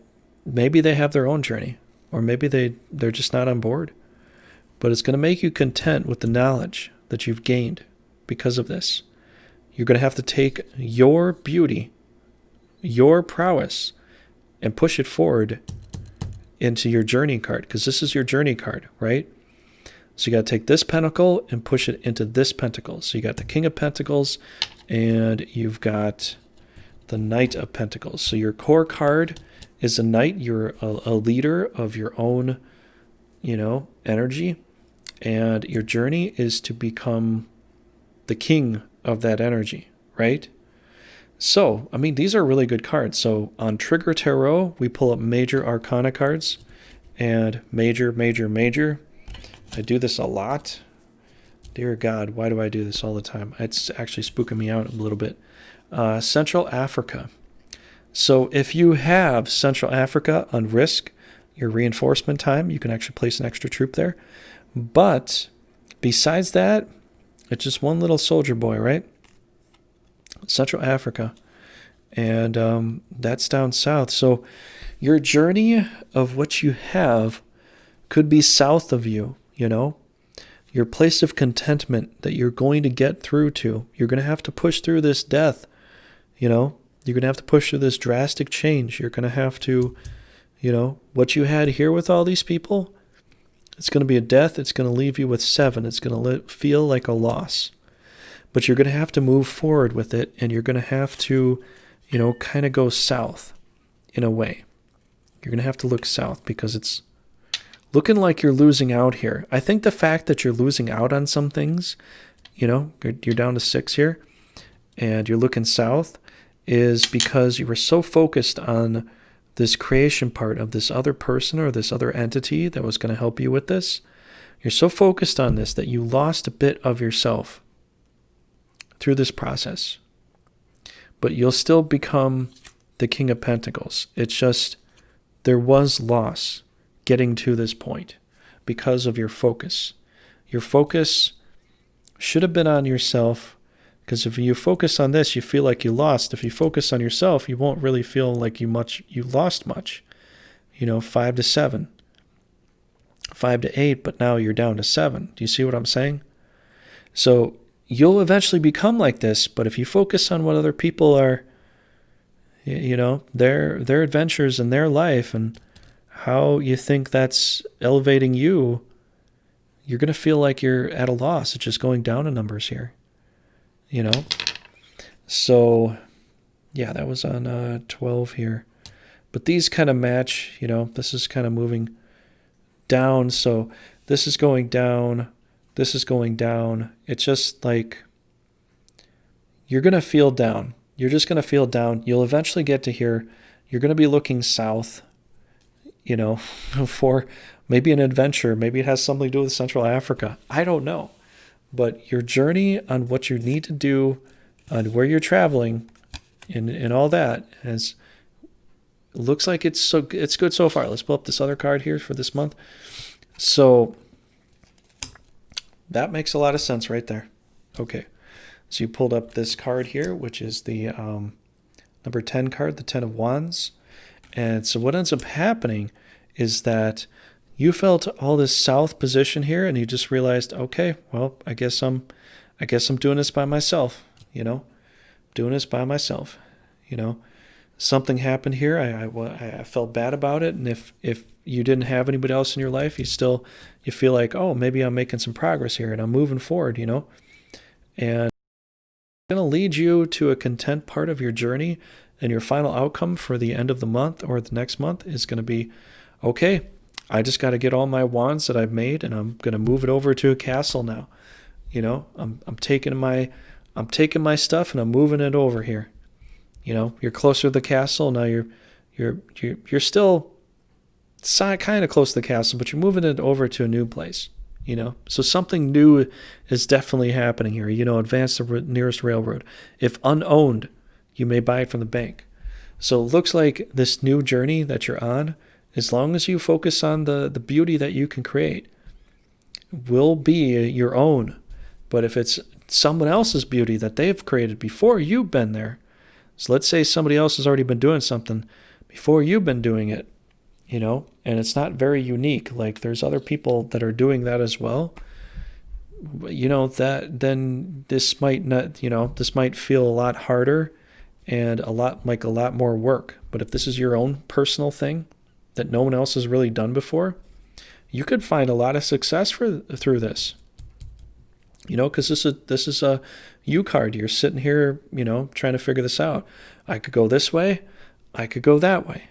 maybe they have their own journey. Or maybe they're just not on board. But it's going to make you content with the knowledge that you've gained because of this. You're going to have to take your beauty, your prowess, and push it forward into your journey card, because this is your journey card, right? So you got to take this pentacle and push it into this pentacle. So you got the King of Pentacles and you've got the Knight of Pentacles. So your core card is a knight. You're a leader of your own, you know, energy, and your journey is to become the king of that energy, right? So, I mean, these are really good cards. So on Trigger Tarot, we pull up major arcana cards and major, major, major. I do this a lot. Dear God, why do I do this all the time? It's actually spooking me out a little bit. Central Africa. So if you have Central Africa on risk, your reinforcement time, you can actually place an extra troop there. But besides that, it's just one little soldier boy, right? Central Africa. And that's down south. So your journey of what you have could be south of you, you know? Your place of contentment that you're going to get through to. You're going to have to push through this death, you know? You're going to have to push through this drastic change. You're going to have to, you know, what you had here with all these people, it's going to be a death. It's going to leave you with 7. It's going to feel like a loss. But you're going to have to move forward with it, and you're going to have to, you know, kind of go south in a way. You're going to have to look south because it's looking like you're losing out here. I think the fact that you're losing out on some things, you know, you're down to 6 here, and you're looking south, is because you were so focused on this creation part of this other person or this other entity that was going to help you with this. You're so focused on this that you lost a bit of yourself through this process. But you'll still become the King of Pentacles. It's just there was loss getting to this point because of your focus. Your focus should have been on yourself, because if you focus on this, you feel like you lost. If you focus on yourself, you won't really feel like you lost much. 5 to 7, 5 to 8, but now you're down to 7. Do you see what I'm saying? So you'll eventually become like this, but if you focus on what other people are, their adventures and their life and how you think that's elevating you, you're going to feel like you're at a loss. It's just going down in numbers here, So, yeah, that was on 12 here. But these kind of match, this is kind of moving down. So this is going down. This is going down. It's just like you're going to feel down. You're just going to feel down. You'll eventually get to here. You're going to be looking south, for maybe an adventure. Maybe it has something to do with Central Africa. I don't know. But your journey on what you need to do, on where you're traveling, and all that looks like it's good so far. Let's pull up this other card here for this month. So that makes a lot of sense right there. Okay. So you pulled up this card here, which is the number 10 card, the 10 of Wands. And so what ends up happening is that you felt all this south position here, and you just realized, okay, well, I guess I'm doing this by myself, doing this by myself, Something happened here. I felt bad about it, and if you didn't have anybody else in your life, you feel like, oh, maybe I'm making some progress here, and I'm moving forward, and it's going to lead you to a content part of your journey, and your final outcome for the end of the month or the next month is going to be, okay, I just got to get all my wands that I've made, and I'm going to move it over to a castle now. I'm taking my stuff and I'm moving it over here. You're closer to the castle now. You're still kind of close to the castle, but you're moving it over to a new place. So something new is definitely happening here. Advance the nearest railroad. If unowned, you may buy it from the bank. So it looks like this new journey that you're on, as long as you focus on the beauty that you can create, will be your own. But if it's someone else's beauty that they've created before you've been there, so let's say somebody else has already been doing something before you've been doing it, and it's not very unique. Like there's other people that are doing that as well. Then this might not, this might feel a lot harder and a lot more work. But if this is your own personal thing that no one else has really done before, you could find a lot of success through this. Because this is a you card. You're sitting here, trying to figure this out. I could go this way. I could go that way.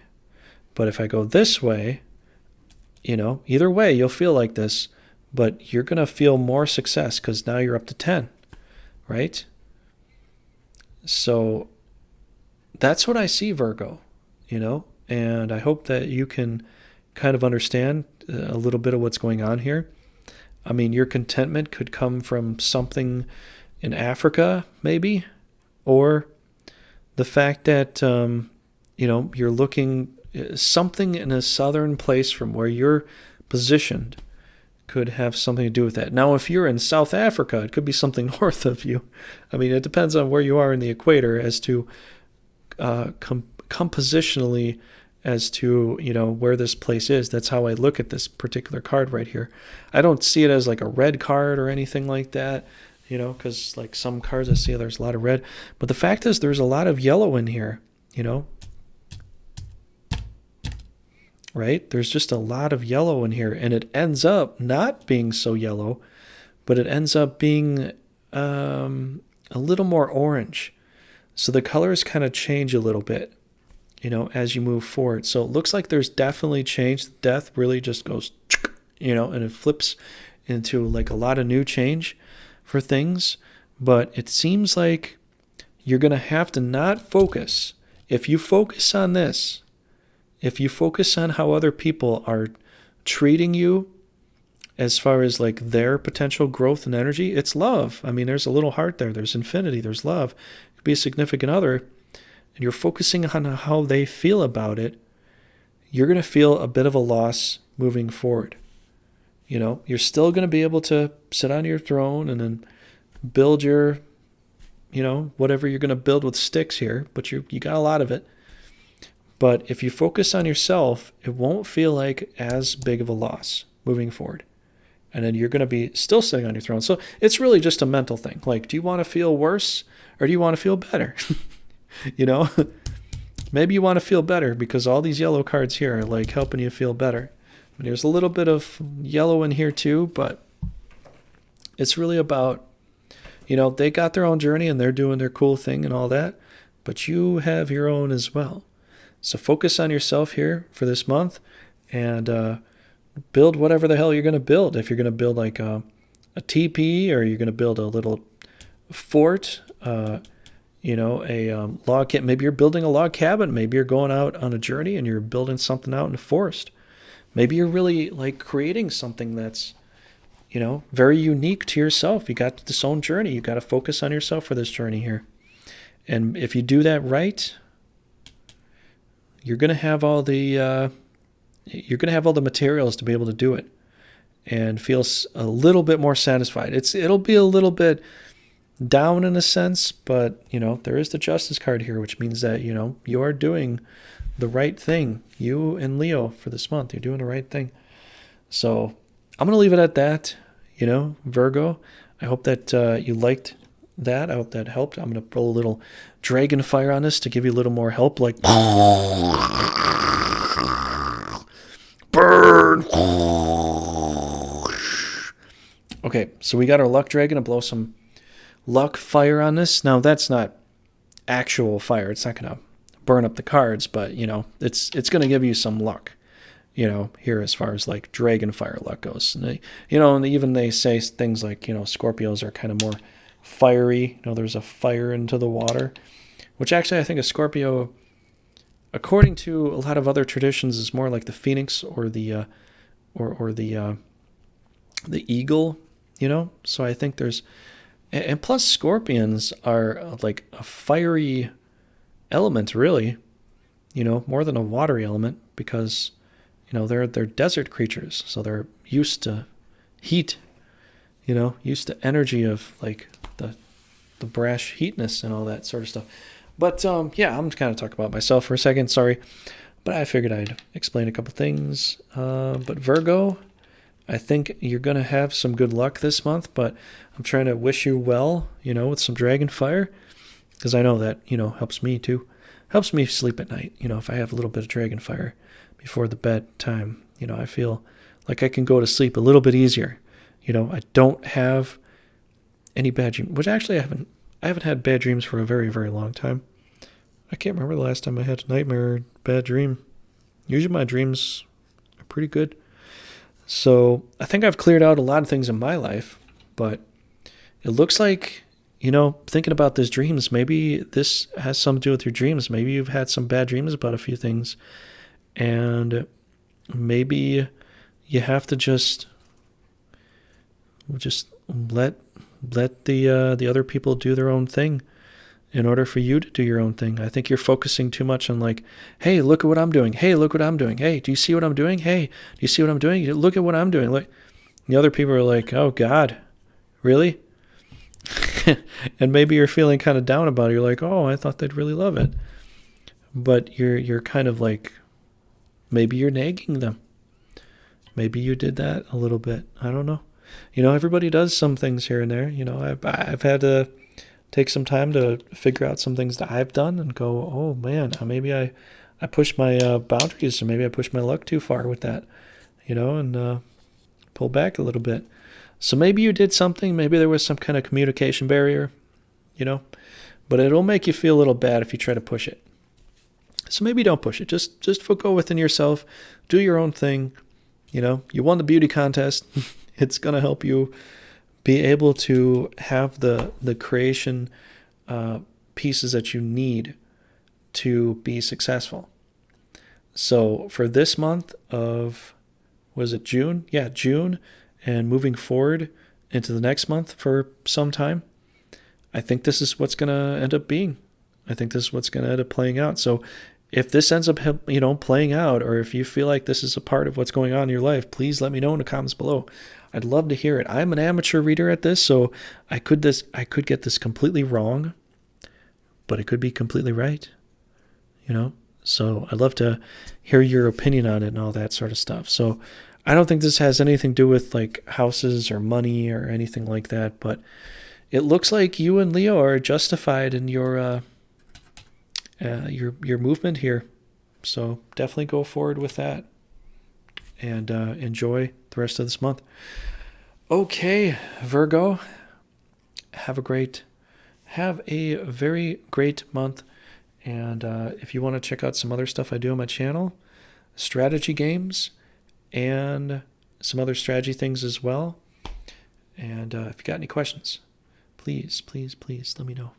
But if I go this way, either way, you'll feel like this, but you're going to feel more success because now you're up to 10, right? So that's what I see, Virgo, and I hope that you can kind of understand a little bit of what's going on here. I mean, your contentment could come from something in Africa, maybe, or the fact that, you're looking something in a southern place from where you're positioned could have something to do with that. Now, if you're in South Africa, it could be something north of you. I mean, it depends on where you are in the equator as to compositionally as to, where this place is. That's how I look at this particular card right here. I don't see it as like a red card or anything like that, because like some cards I see, there's a lot of red. But the fact is there's a lot of yellow in here, right? There's just a lot of yellow in here, and it ends up not being so yellow, but it ends up being a little more orange. So the colors kind of change a little bit, as you move forward. So it looks like there's definitely change. Death really just goes, and it flips into like a lot of new change for things. But it seems like you're going to have to not focus. If you focus on this, if you focus on how other people are treating you as far as like their potential growth and energy, it's love. I mean, there's a little heart there. There's infinity. There's love. It could be a significant other, and you're focusing on how they feel about it. You're going to feel a bit of a loss moving forward. You know, you're still going to be able to sit on your throne and then build your, you know, whatever you're going to build with sticks here, but you got a lot of it. But if you focus on yourself, it won't feel like as big of a loss moving forward. And then you're going to be still sitting on your throne. So it's really just a mental thing. Like, do you want to feel worse or do you want to feel better? You know, maybe you want to feel better because all these yellow cards here are like helping you feel better. And there's a little bit of yellow in here too, but it's really about, you know, they got their own journey and they're doing their cool thing and all that, but you have your own as well. So focus on yourself here for this month and build whatever the hell you're going to build. If you're going to build like a teepee, or you're going to build a little fort, you know, a log cabin. Maybe you're building a log cabin. Maybe you're going out on a journey and you're building something out in the forest. Maybe you're really like creating something that's, you know, very unique to yourself. You got this own journey. You got to focus on yourself for this journey here. And if you do that right, you're going to have all the materials to be able to do it and feel a little bit more satisfied. It'll be a little bit down in a sense, but, you know, there is the Justice card here, which means that, you know, you are doing the right thing. You and Leo for this month, you're doing the right thing. So I'm going to leave it at that, you know, Virgo. I hope that you liked that. I hope that helped. I'm going to put a little dragon fire on this to give you a little more help, like burn. Okay, so we got our luck dragon to blow some luck fire on this. Now that's not actual fire. It's not going to burn up the cards, but, you know, it's going to give you some luck, you know, here as far as like dragon fire luck goes. And they, you know, and even they say things like, you know, Scorpios are kind of more fiery. You know, there's a fire into the water, which actually I think a Scorpio, according to a lot of other traditions, is more like the phoenix or the eagle, you know. So I think there's, and plus Scorpions are like a fiery element, really, you know, more than a watery element, because, you know, they're desert creatures, so they're used to heat, you know, used to energy of like the brash heatness and all that sort of stuff. But yeah, I'm kind of talking about myself for a second, sorry, but I figured I'd explain a couple things. But Virgo, I think you're going to have some good luck this month, but I'm trying to wish you well, you know, with some dragon fire, because I know that, you know, helps me too. Helps me sleep at night, you know, if I have a little bit of dragon fire before the bedtime, you know, I feel like I can go to sleep a little bit easier. You know, I don't have any bad dreams, which actually I haven't had bad dreams for a very, very long time. I can't remember the last time I had a nightmare or bad dream. Usually my dreams are pretty good. So I think I've cleared out a lot of things in my life, but it looks like, you know, thinking about these dreams, maybe this has something to do with your dreams. Maybe you've had some bad dreams about a few things, and maybe you have to just let the other people do their own thing in order for you to do your own thing. I think you're focusing too much on like, hey, look at what I'm doing. Hey, look what I'm doing. Hey, do you see what I'm doing? Hey, do you see what I'm doing? Look at what I'm doing. Look. The other people are like, oh God, really? And maybe you're feeling kind of down about it. You're like, oh, I thought they'd really love it. But you're kind of like, maybe you're nagging them. Maybe you did that a little bit. I don't know. You know, everybody does some things here and there. You know, I've had to take some time to figure out some things that I've done and go, oh man, maybe I pushed my boundaries, or maybe I pushed my luck too far with that, you know, and pull back a little bit. So maybe you did something, maybe there was some kind of communication barrier, you know, but it'll make you feel a little bad if you try to push it. So maybe don't push it. Just go within yourself, do your own thing. You know, you won the beauty contest. It's going to help you be able to have the creation pieces that you need to be successful. So for this month of, was it June? Yeah, June, and moving forward into the next month for some time, I think this is what's going to end up being. I think this is what's going to end up playing out. So if this ends up, playing out, or if you feel like this is a part of what's going on in your life, please let me know in the comments below. I'd love to hear it. I'm an amateur reader at this, so I could get this completely wrong, but it could be completely right. So I'd love to hear your opinion on it and all that sort of stuff. So I don't think this has anything to do with like houses or money or anything like that, but it looks like you and Leo are justified in your movement here. So definitely go forward with that and enjoy the rest of this month. Okay, Virgo, have a very great month. And if you want to check out some other stuff I do on my channel, strategy games and some other strategy things as well. And if you got any questions, please let me know.